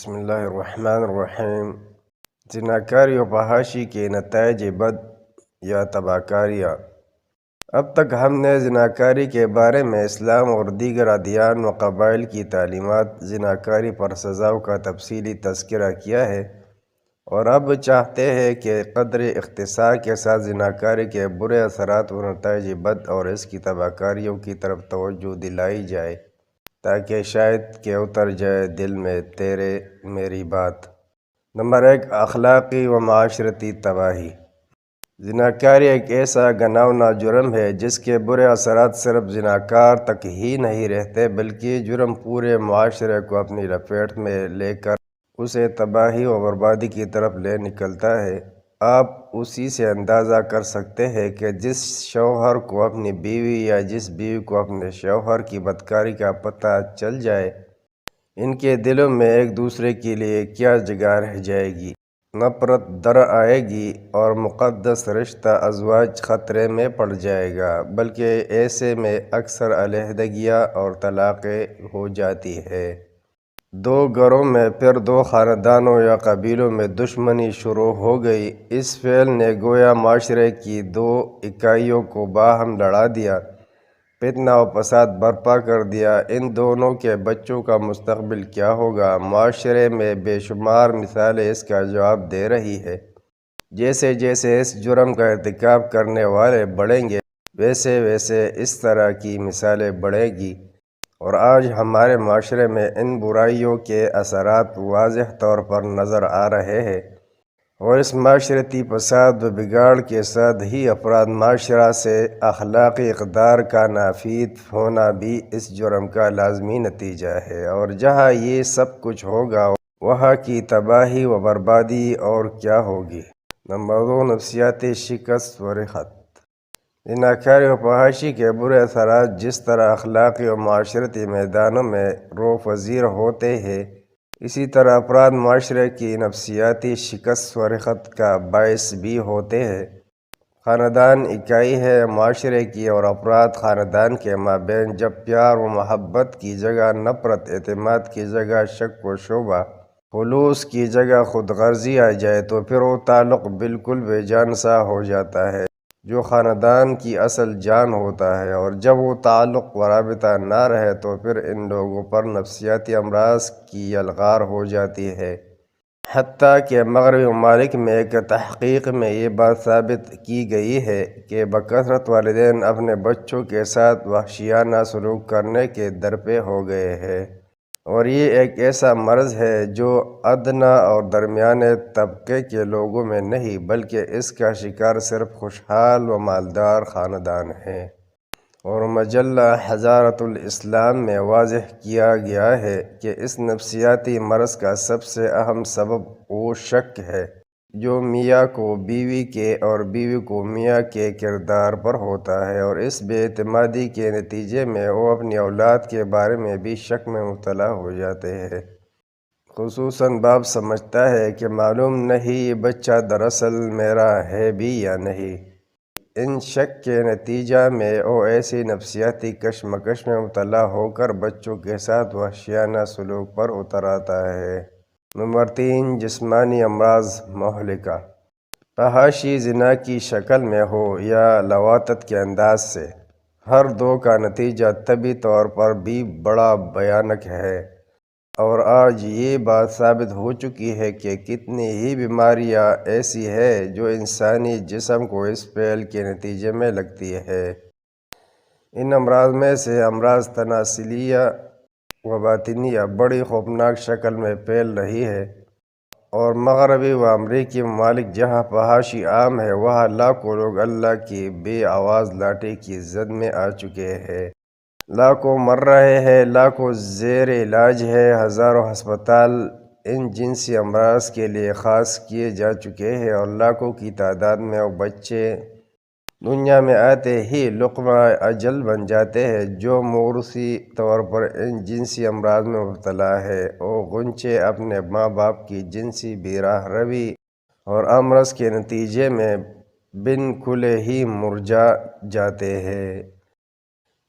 بسم اللہ الرحمن الرحیم۔ زناکاری و فحاشی کے نتائج بد یا تباہکاریاں۔ اب تک ہم نے زناکاری کے بارے میں اسلام اور دیگر ادیان و قبائل کی تعلیمات زناکاری پر سزاؤں کا تفصیلی تذکرہ کیا ہے، اور اب چاہتے ہیں کہ قدر اختصار کے ساتھ زناکاری کے برے اثرات و نتائج بد اور اس کی تباہکاریوں کی طرف توجہ دلائی جائے، تاکہ شاید کہ اتر جائے دل میں تیرے میری بات۔ نمبر 1، اخلاقی و معاشرتی تباہی۔ زناکاری ایک ایسا گھناؤنا جرم ہے جس کے برے اثرات صرف زناکار تک ہی نہیں رہتے، بلکہ یہ جرم پورے معاشرے کو اپنی لپیٹ میں لے کر اسے تباہی و بربادی کی طرف لے نکلتا ہے۔ آپ اسی سے اندازہ کر سکتے ہیں کہ جس شوہر کو اپنی بیوی یا جس بیوی کو اپنے شوہر کی بدکاری کا پتہ چل جائے، ان کے دلوں میں ایک دوسرے کے لیے کیا جگہ رہ جائے گی، نفرت در آئے گی اور مقدس رشتہ ازواج خطرے میں پڑ جائے گا، بلکہ ایسے میں اکثر علیحدگیاں اور طلاقیں ہو جاتی ہیں۔ دو گھروں میں پھر دو خاندانوں یا قبیلوں میں دشمنی شروع ہو گئی۔ اس فعل نے گویا معاشرے کی دو اکائیوں کو باہم لڑا دیا، فتنہ و فساد برپا کر دیا۔ ان دونوں کے بچوں کا مستقبل کیا ہوگا؟ معاشرے میں بے شمار مثالیں اس کا جواب دے رہی ہیں۔ جیسے جیسے اس جرم کا ارتکاب کرنے والے بڑھیں گے، ویسے ویسے اس طرح کی مثالیں بڑھیں گی، اور آج ہمارے معاشرے میں ان برائیوں کے اثرات واضح طور پر نظر آ رہے ہیں، اور اس معاشرتی فساد و بگاڑ کے ساتھ ہی افراد معاشرہ سے اخلاقی اقدار کا نافید ہونا بھی اس جرم کا لازمی نتیجہ ہے، اور جہاں یہ سب کچھ ہوگا وہاں کی تباہی و بربادی اور کیا ہوگی۔ نمبر 2، نفسیاتی شکست و رخت۔ زناکاری و فحاشی کے برے اثرات جس طرح اخلاقی و معاشرتی میدانوں میں رو پذیر ہوتے ہیں، اسی طرح افراد معاشرے کی نفسیاتی شکست و رخت کا باعث بھی ہوتے ہیں۔ خاندان اکائی ہے معاشرے کی، اور افراد خاندان کے مابین جب پیار و محبت کی جگہ نفرت، اعتماد کی جگہ شک و شبہ، خلوص کی جگہ خود غرضی آ جائے تو پھر وہ تعلق بالکل بے جان سا ہو جاتا ہے جو خاندان کی اصل جان ہوتا ہے، اور جب وہ تعلق و رابطہ نہ رہے تو پھر ان لوگوں پر نفسیاتی امراض کی یلغار ہو جاتی ہے۔ حتیٰ کہ مغربی ممالک میں ایک تحقیق میں یہ بات ثابت کی گئی ہے کہ بکثرت والدین اپنے بچوں کے ساتھ وحشیانہ سلوک کرنے کے درپے ہو گئے ہیں، اور یہ ایک ایسا مرض ہے جو ادنیٰ اور درمیانے طبقے کے لوگوں میں نہیں، بلکہ اس کا شکار صرف خوشحال و مالدار خاندان ہیں۔ اور مجلہ حضارت الاسلام میں واضح کیا گیا ہے کہ اس نفسیاتی مرض کا سب سے اہم سبب وہ شک ہے جو میاں کو بیوی کے اور بیوی کو میاں کے کردار پر ہوتا ہے، اور اس بے اعتمادی کے نتیجے میں وہ اپنی اولاد کے بارے میں بھی شک میں مبتلا ہو جاتے ہیں۔ خصوصاً باپ سمجھتا ہے کہ معلوم نہیں یہ بچہ دراصل میرا ہے بھی یا نہیں۔ ان شک کے نتیجہ میں وہ ایسی نفسیاتی کشمکش میں مبتلا ہو کر بچوں کے ساتھ وحشیانہ سلوک پر اتر آتا ہے۔ نمبر 3، جسمانی امراض مہلکہ۔ فحاشی زنا کی شکل میں ہو یا لواطت کے انداز سے، ہر دو کا نتیجہ طبی طور پر بھی بڑا بھیانک ہے، اور آج یہ بات ثابت ہو چکی ہے کہ کتنی ہی بیماریاں ایسی ہیں جو انسانی جسم کو اس فعل کے نتیجے میں لگتی ہے۔ ان امراض میں سے امراض تناسلیہ و باطنیہ بڑی خوفناک شکل میں پھیل رہی ہے، اور مغربی و امریکی ممالک جہاں فحاشی عام ہے وہاں لاکھوں لوگ اللہ کی بے آواز لاٹھی کی زد میں آ چکے ہیں، لاکھوں مر رہے ہیں، لاکھوں زیر علاج ہیں، ہزاروں ہسپتال ان جنسی امراض کے لیے خاص کیے جا چکے ہیں، اور لاکھوں کی تعداد میں وہ بچے دنیا میں آتے ہی لقمہ اجل بن جاتے ہیں جو موروثی طور پر ان جنسی امراض میں مبتلا ہے۔ وہ غنچے اپنے ماں باپ کی جنسی بے راہ روی اور امراض کے نتیجے میں بن کھلے ہی مرجھا جاتے ہیں۔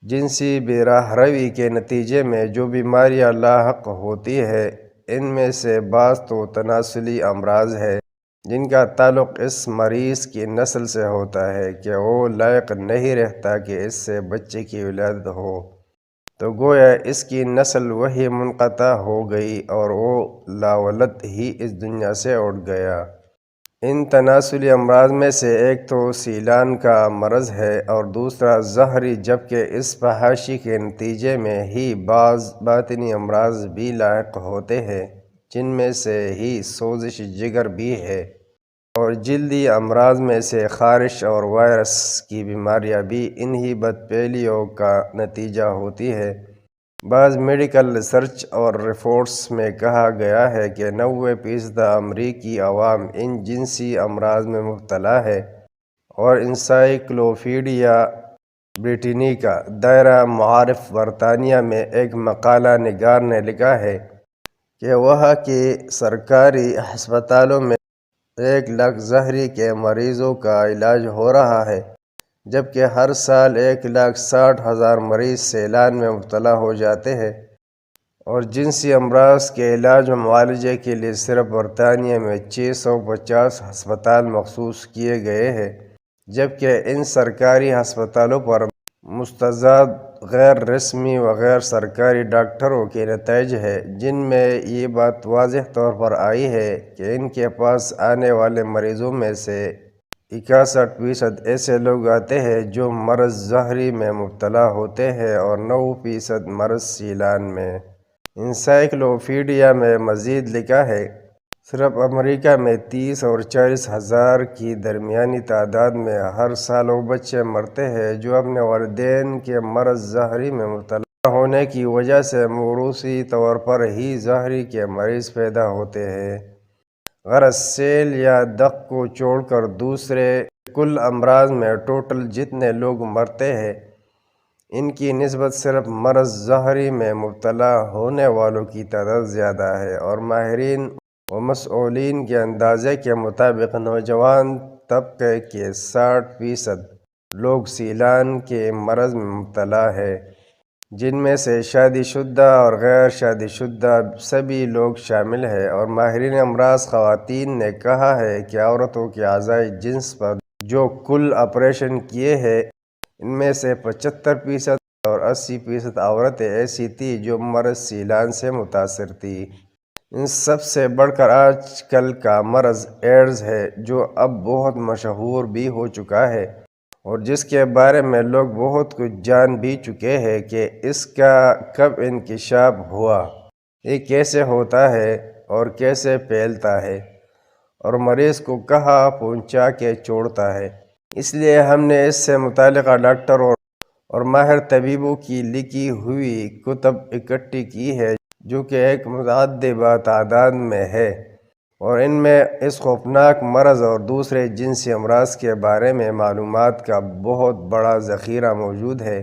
جنسی بے راہ روی کے نتیجے میں جو بیماریاں لاحق ہوتی ہیں، ان میں سے بعض تو تناسلی امراض ہے جن کا تعلق اس مریض کی نسل سے ہوتا ہے کہ وہ لائق نہیں رہتا کہ اس سے بچے کی ولادت ہو، تو گویا اس کی نسل وہی منقطع ہو گئی اور وہ لاولد ہی اس دنیا سے اٹھ گیا۔ ان تناسلی امراض میں سے ایک تو سیلان کا مرض ہے اور دوسرا زہری، جبکہ اس فحاشی کے نتیجے میں ہی بعض باطنی امراض بھی لاحق ہوتے ہیں، جن میں سے ہی سوزش جگر بھی ہے، اور جلدی امراض میں سے خارش اور وائرس کی بیماریاں بھی انہی بدپیلیوں کا نتیجہ ہوتی ہے۔ بعض میڈیکل ریسرچ اور رپورٹس میں کہا گیا ہے کہ 90% امریکی عوام ان جنسی امراض میں مبتلا ہے، اور انسائکلوپیڈیا بریٹنیکا دائرہ معارف برطانیہ میں ایک مقالہ نگار نے لکھا ہے کہ وہاں کی سرکاری ہسپتالوں میں 1 لاکھ زہری کے مریضوں کا علاج ہو رہا ہے، جبکہ ہر سال 1,60,000 مریض سیلان میں مبتلا ہو جاتے ہیں، اور جنسی امراض کے علاج و معالجے کے لیے صرف برطانیہ میں 650 ہسپتال مخصوص کیے گئے ہیں، جبکہ ان سرکاری ہسپتالوں پر مستعد غیر رسمی و غیر سرکاری ڈاکٹروں کے نتائج ہیں، جن میں یہ بات واضح طور پر آئی ہے کہ ان کے پاس آنے والے مریضوں میں سے 61% ایسے لوگ آتے ہیں جو مرض زہری میں مبتلا ہوتے ہیں اور 9% مرض سیلان میں۔ انسائکلوپیڈیا میں مزید لکھا ہے، صرف امریکہ میں 30 اور 40 ہزار کی درمیانی تعداد میں ہر سال وہ بچے مرتے ہیں جو اپنے والدین کے مرض زہری میں مبتلا ہونے کی وجہ سے موروثی طور پر ہی زہری کے مریض پیدا ہوتے ہیں۔ غرض سیل یا دق کو چھوڑ کر دوسرے کل امراض میں ٹوٹل جتنے لوگ مرتے ہیں، ان کی نسبت صرف مرض زہری میں مبتلا ہونے والوں کی تعداد زیادہ ہے، اور ماہرین و مسؤولین کے اندازے کے مطابق نوجوان طبقے کے 60% لوگ سیلان کے مرض میں مبتلا ہیں، جن میں سے شادی شدہ اور غیر شادی شدہ سبھی لوگ شامل ہیں، اور ماہرین امراض خواتین نے کہا ہے کہ عورتوں کے اعضائے جنس پر جو کل آپریشن کیے ہیں، ان میں سے 75% اور 80% عورتیں ایسی تھیں جو مرض سیلان سے متاثر تھیں۔ ان سب سے بڑھ کر آج کل کا مرض ایڈز ہے، جو اب بہت مشہور بھی ہو چکا ہے، اور جس کے بارے میں لوگ بہت کچھ جان بھی چکے ہیں کہ اس کا کب انکشاف ہوا، یہ کیسے ہوتا ہے اور کیسے پھیلتا ہے، اور مریض کو کہاں پہنچا کے چھوڑتا ہے۔ اس لیے ہم نے اس سے متعلقہ ڈاکٹروں اور ماہر طبیبوں کی لکھی ہوئی کتب اکٹھی کی ہے، جو کہ ایک متعدد تعداد میں ہے، اور ان میں اس خوفناک مرض اور دوسرے جنسی امراض کے بارے میں معلومات کا بہت بڑا ذخیرہ موجود ہے۔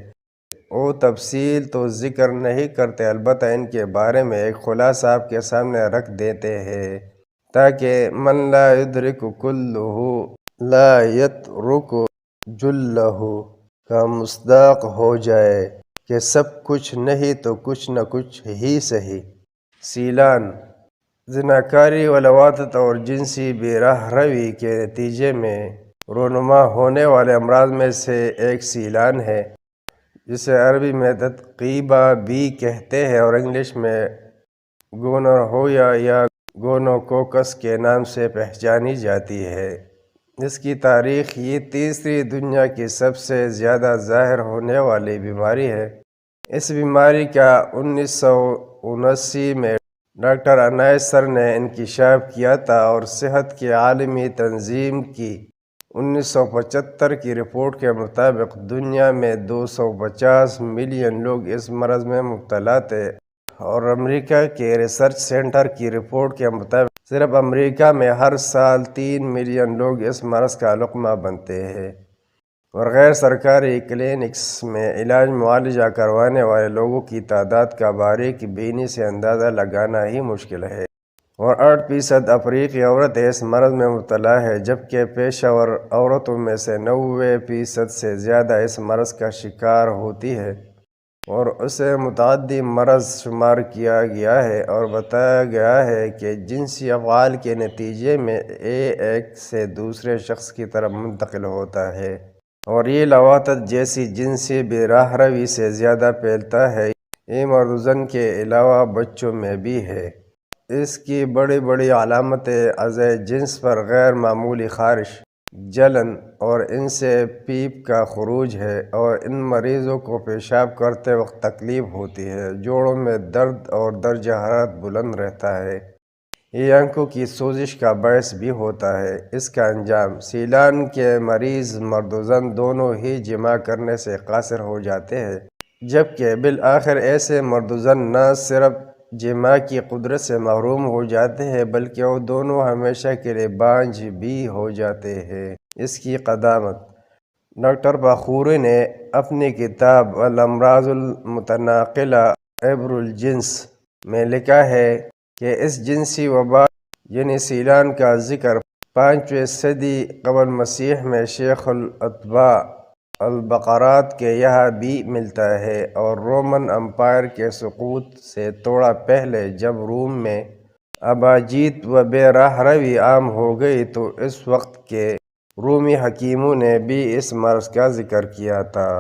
وہ تفصیل تو ذکر نہیں کرتے، البتہ ان کے بارے میں ایک خلاصہ آپ کے سامنے رکھ دیتے ہیں تاکہ من لا یدرک کلہ لا یترک جلہ کا مصداق ہو جائے کہ سب کچھ نہیں تو کچھ نہ کچھ ہی صحیح۔ سیلان زناکاری و لواطت اور جنسی بے راہ روی کے نتیجے میں رونما ہونے والے امراض میں سے ایک سیلان ہے، جسے عربی میں تتقیبہ بھی کہتے ہیں اور انگلش میں گونورہیا یا گونوکوکس کے نام سے پہچانی جاتی ہے۔ اس کی تاریخ یہ تیسری دنیا کی سب سے زیادہ ظاہر ہونے والی بیماری ہے۔ اس بیماری کا 1979 میں ڈاکٹر انائسر نے انکشاف کیا تھا، اور صحت کی عالمی تنظیم کی 1975 کی رپورٹ کے مطابق دنیا میں 250 ملین لوگ اس مرض میں مبتلا تھے، اور امریکہ کے ریسرچ سینٹر کی رپورٹ کے مطابق صرف امریکہ میں ہر سال 3 ملین لوگ اس مرض کا لقمہ بنتے ہیں، اور غیر سرکاری کلینکس میں علاج معالجہ کروانے والے لوگوں کی تعداد کا باریک بینی سے اندازہ لگانا ہی مشکل ہے، اور 8% افریقی عورتیں اس مرض میں مبتلا ہیں، جبکہ پیشہ ور عورتوں میں سے 90% سے زیادہ اس مرض کا شکار ہوتی ہے۔ اور اسے متعدی مرض شمار کیا گیا ہے، اور بتایا گیا ہے کہ جنسی افعال کے نتیجے میں ایک سے دوسرے شخص کی طرف منتقل ہوتا ہے، اور یہ لواطت جیسی جنسی بے راہ روی سے زیادہ پھیلتا ہے۔ یہ مرد و زن کے علاوہ بچوں میں بھی ہے۔ اس کی بڑی بڑی علامتیں اعضائے جنس پر غیر معمولی خارش، جلن اور ان سے پیپ کا خروج ہے، اور ان مریضوں کو پیشاب کرتے وقت تکلیف ہوتی ہے، جوڑوں میں درد اور درجہ حرارت بلند رہتا ہے۔ یہ آنکھوں کی سوزش کا باعث بھی ہوتا ہے۔ اس کا انجام: سیلان کے مریض مرد و زن دونوں ہی جماع کرنے سے قاصر ہو جاتے ہیں، جبکہ بالآخر ایسے مرد و زن نہ صرف جماع کی قدرت سے محروم ہو جاتے ہیں بلکہ وہ دونوں ہمیشہ کے لیے بانجھ بھی ہو جاتے ہیں۔ اس کی قدامت: ڈاکٹر باخوری نے اپنی کتاب الامراض المتناقلہ عبر الجنس میں لکھا ہے کہ اس جنسی وبا یعنی سیلان کا ذکر 5ویں صدی قبل مسیح میں شیخ الاطباء البقرات کے یہاں بھی ملتا ہے، اور رومن امپائر کے سقوط سے تھوڑا پہلے جب روم میں اباجیت و بے راہ روی عام ہو گئی تو اس وقت کے رومی حکیموں نے بھی اس مرض کا ذکر کیا تھا۔